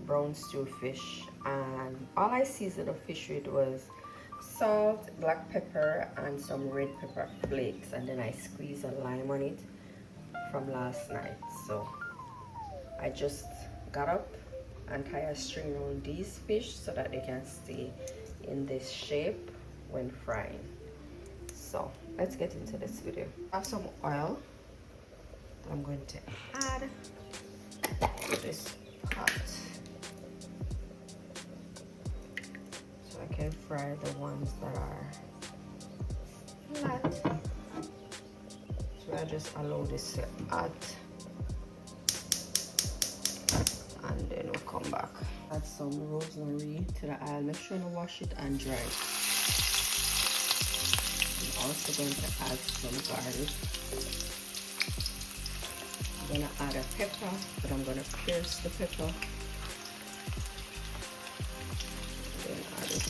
brown stew fish, and all I seasoned the fish with was salt, black pepper, and some red pepper flakes, and then I squeezed a lime on it from last night. So I just got up and tie a string around these fish so that they can stay in this shape when frying. So let's get into this video. I have some oil that I'm going to add to this pot so I can fry the ones that are flat. So I just allow this to add, and then we'll come back. Add some rosemary to the oil. Make sure to wash it and dry it. I'm also going to add some garlic. I'm going to add a pepper, but I'm going to pierce the pepper. Then add it.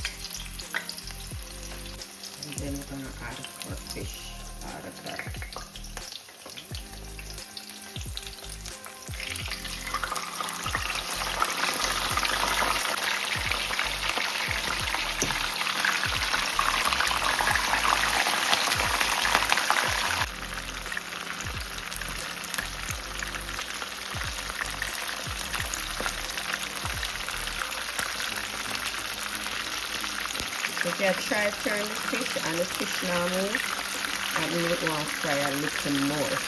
And then we're going to add our fish. Add a carrot. If you try to turn the fish and the fish now move, that means it wants to fry a little more.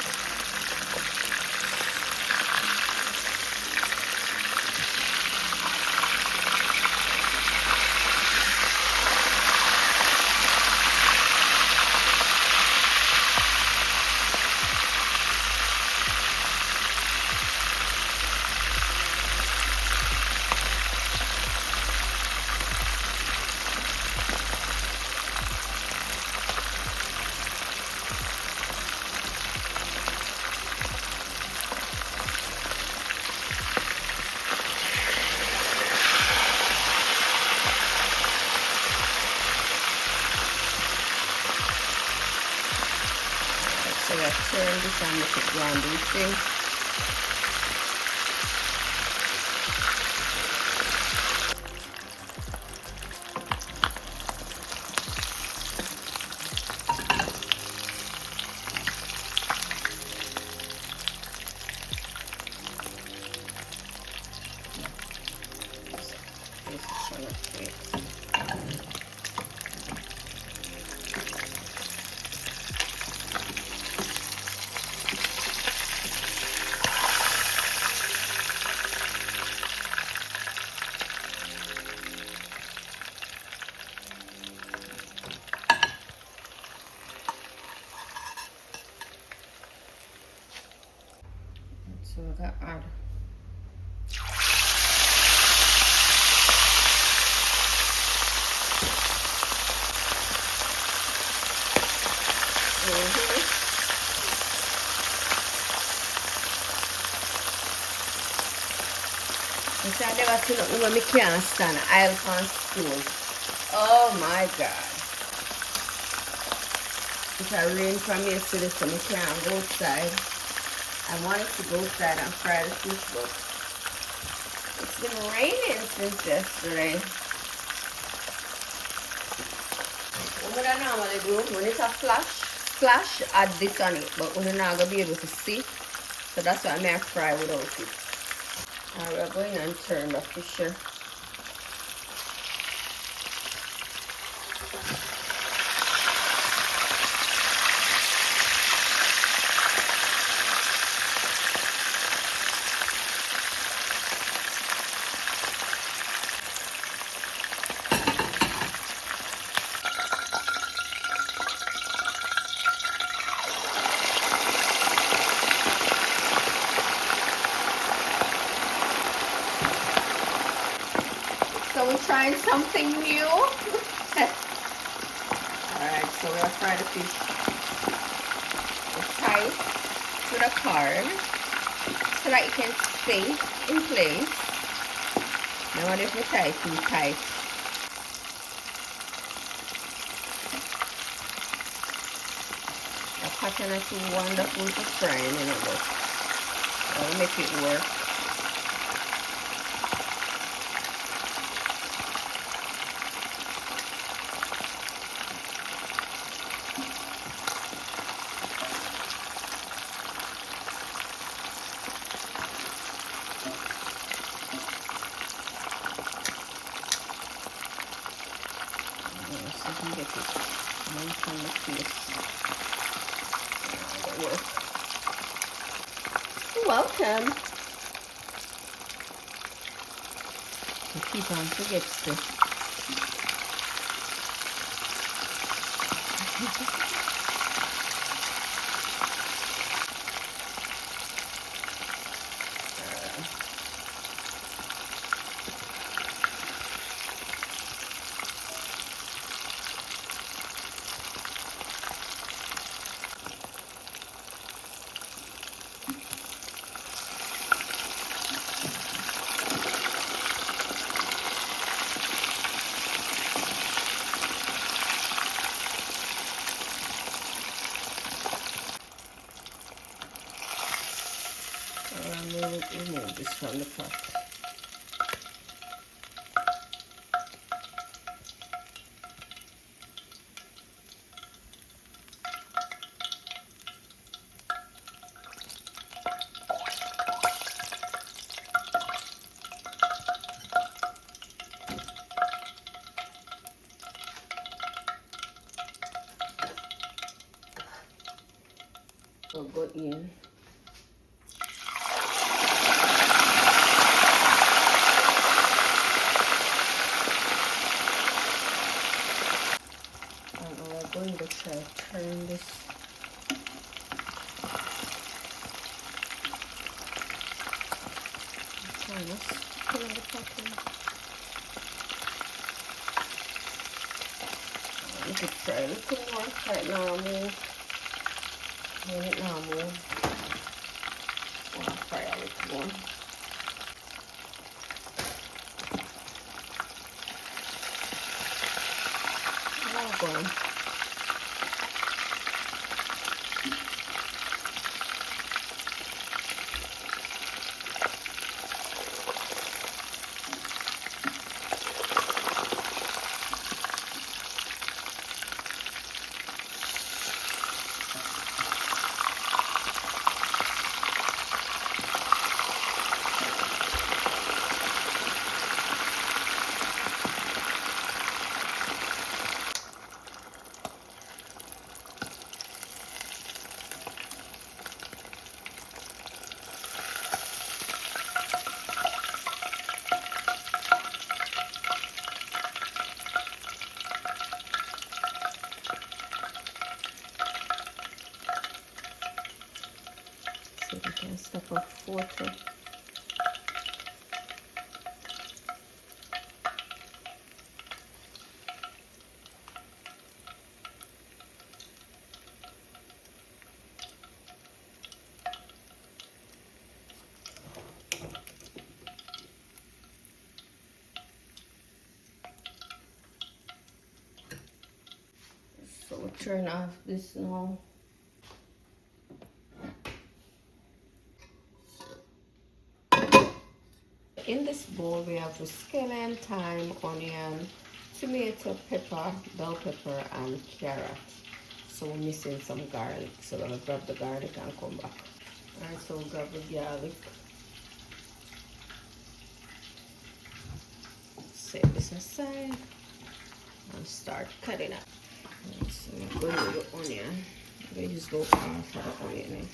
So I turn this and make it brown thing. So I got add I never seen nothing when I can't stand oil pan stove. Oh my god. It's a rain from yesterday, so I can't go outside. I wanted to go outside and fry the fish, but it's been raining since yesterday. What I normally do, when it's a flash, add this on it, but we're not going to be able to see. So that's why I may fry without it. Now we're going and turn the fish here. So we're trying something new. Alright, so we'll fry the fish. We'll tie it to the card so that it can stay in place. Now what if we tie it too tight? The pattern is too wonderful to fry, you know, but I'll make it work. get it. Mention the face. Welcome. You keep on forget stuff. We'll remove this from the pot. We'll go in. Going to try turn this. Pull the pot in. You could try a little more right now. Move. It now move. I'll try a little more. Now going. So we can stop off water. So we'll turn off this now. In this bowl we have the scallion, thyme, onion, tomato, pepper, bell pepper, and carrot. So we're missing some garlic. So we'll grab the garlic and come back. Alright, so we'll grab the garlic. Set this aside and start cutting up. Right, so we're going with the onion. We just go half for the onion.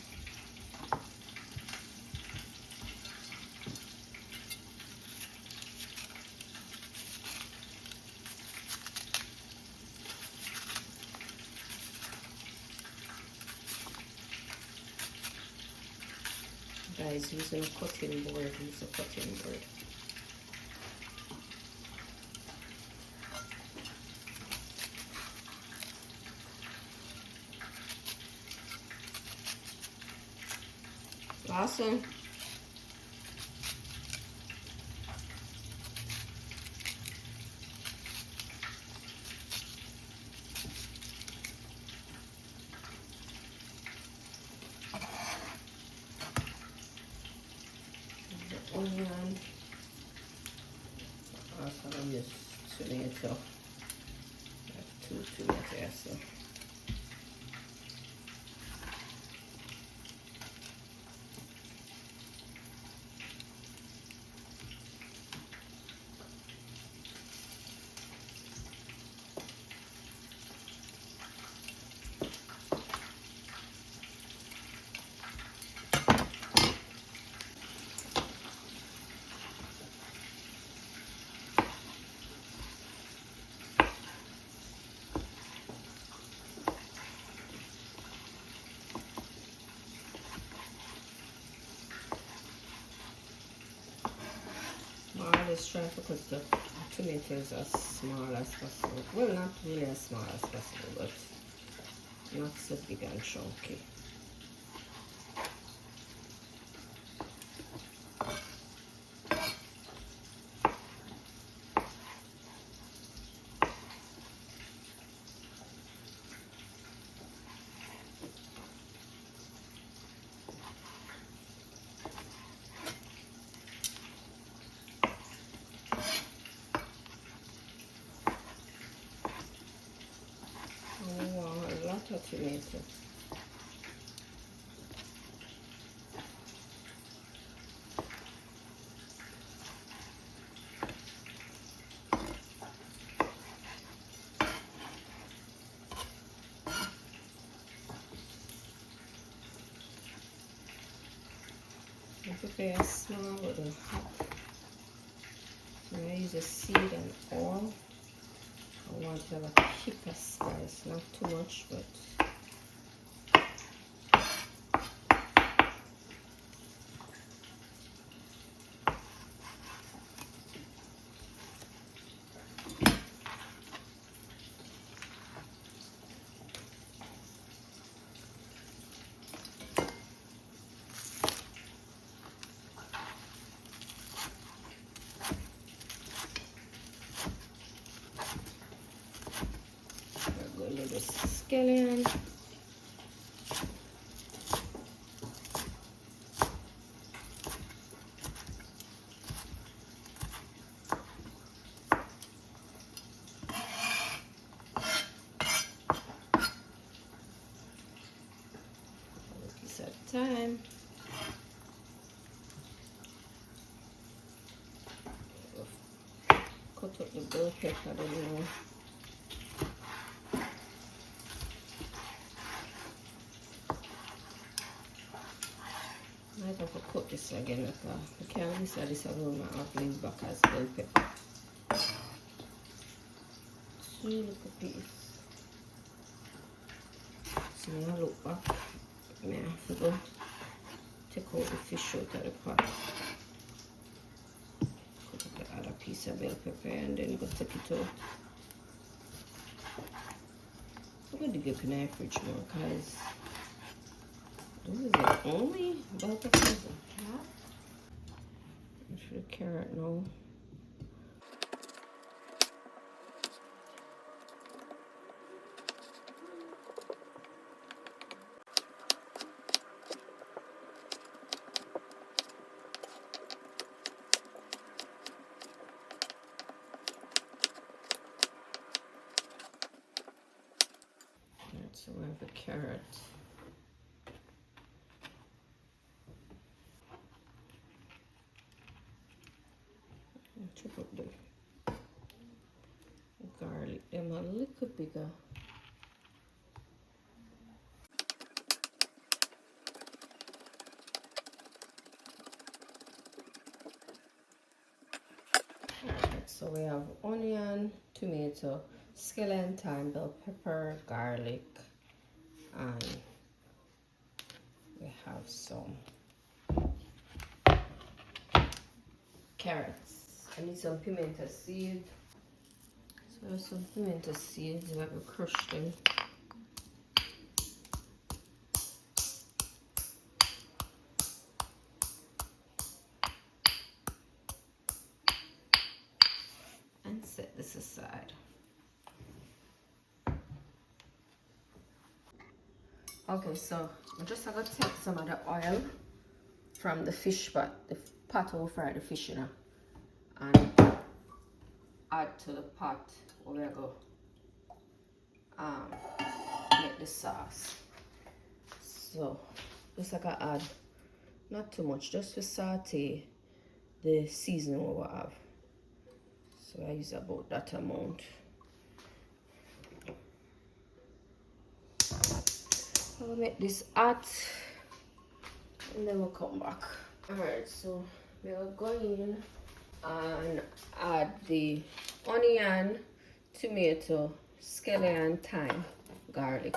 Guys, using a cutting board, use a cutting board. Awesome. Onion. Also, I'm just tomato. I have 2 tomatoes. So. always try to cut the tomatoes as small as possible. Well, not really as small as possible, but not so big and chunky. Oh, wow, a lot of tomato. I prepare a small little hot. So I use a seed and all. I want to have a kick of spice, not too much, but a little scallion. A piece at a time. Cut up the bell pepper, I don't know. I might have to cut this again because I can't decide this aroma of leave back as bell pepper. 2 little piece. So now look back. I have to go take out the fish out of the pot. Cut up the other piece of bell pepper and then go take it out. I'm going to get in the fridge now because this is the only bell peppers I have. For the carrot now. So we have a carrot. Chop up the garlic, them a little bigger. Alright, so we have onion, tomato, scallion, thyme, bell pepper, garlic, and we have some carrots. I need some pimento seed. So I have some pimento seeds. I'm going to crush them. And set this aside. Okay, so I'm just going to take some of the oil from the fish pot, the pot where we fry the fish in, and add to the pot where we go make the sauce. So just like I add not too much, just to saute the seasoning we have. So I use about that amount. I'll make this hot and then we'll come back. Alright, so we'll go in and add the onion, tomato, scallion, thyme, garlic.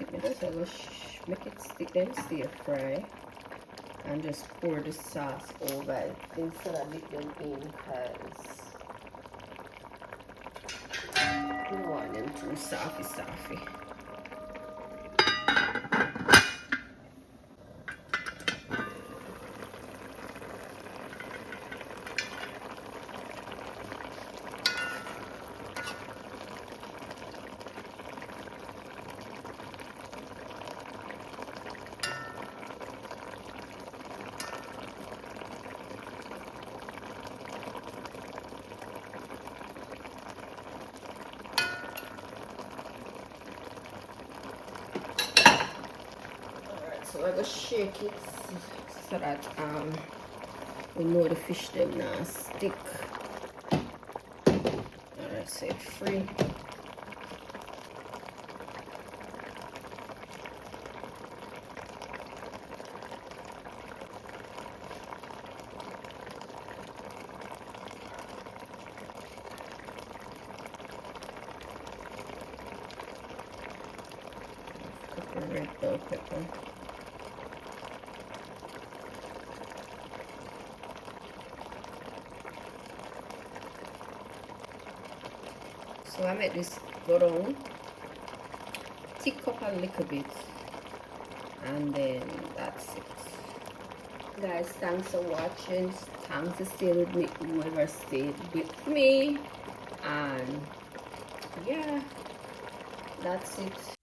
it. I just make it stick then stir fry and just pour the sauce over it instead of dip them in because you don't want them too softy. So I go shake it so that we know the fish them now stick. Alright, so it's free. Red bell pepper. So I make this go down, thick up a little bit, and then that's it. Guys, thanks for watching. Thanks for staying with me, whoever stayed with me. And yeah, that's it.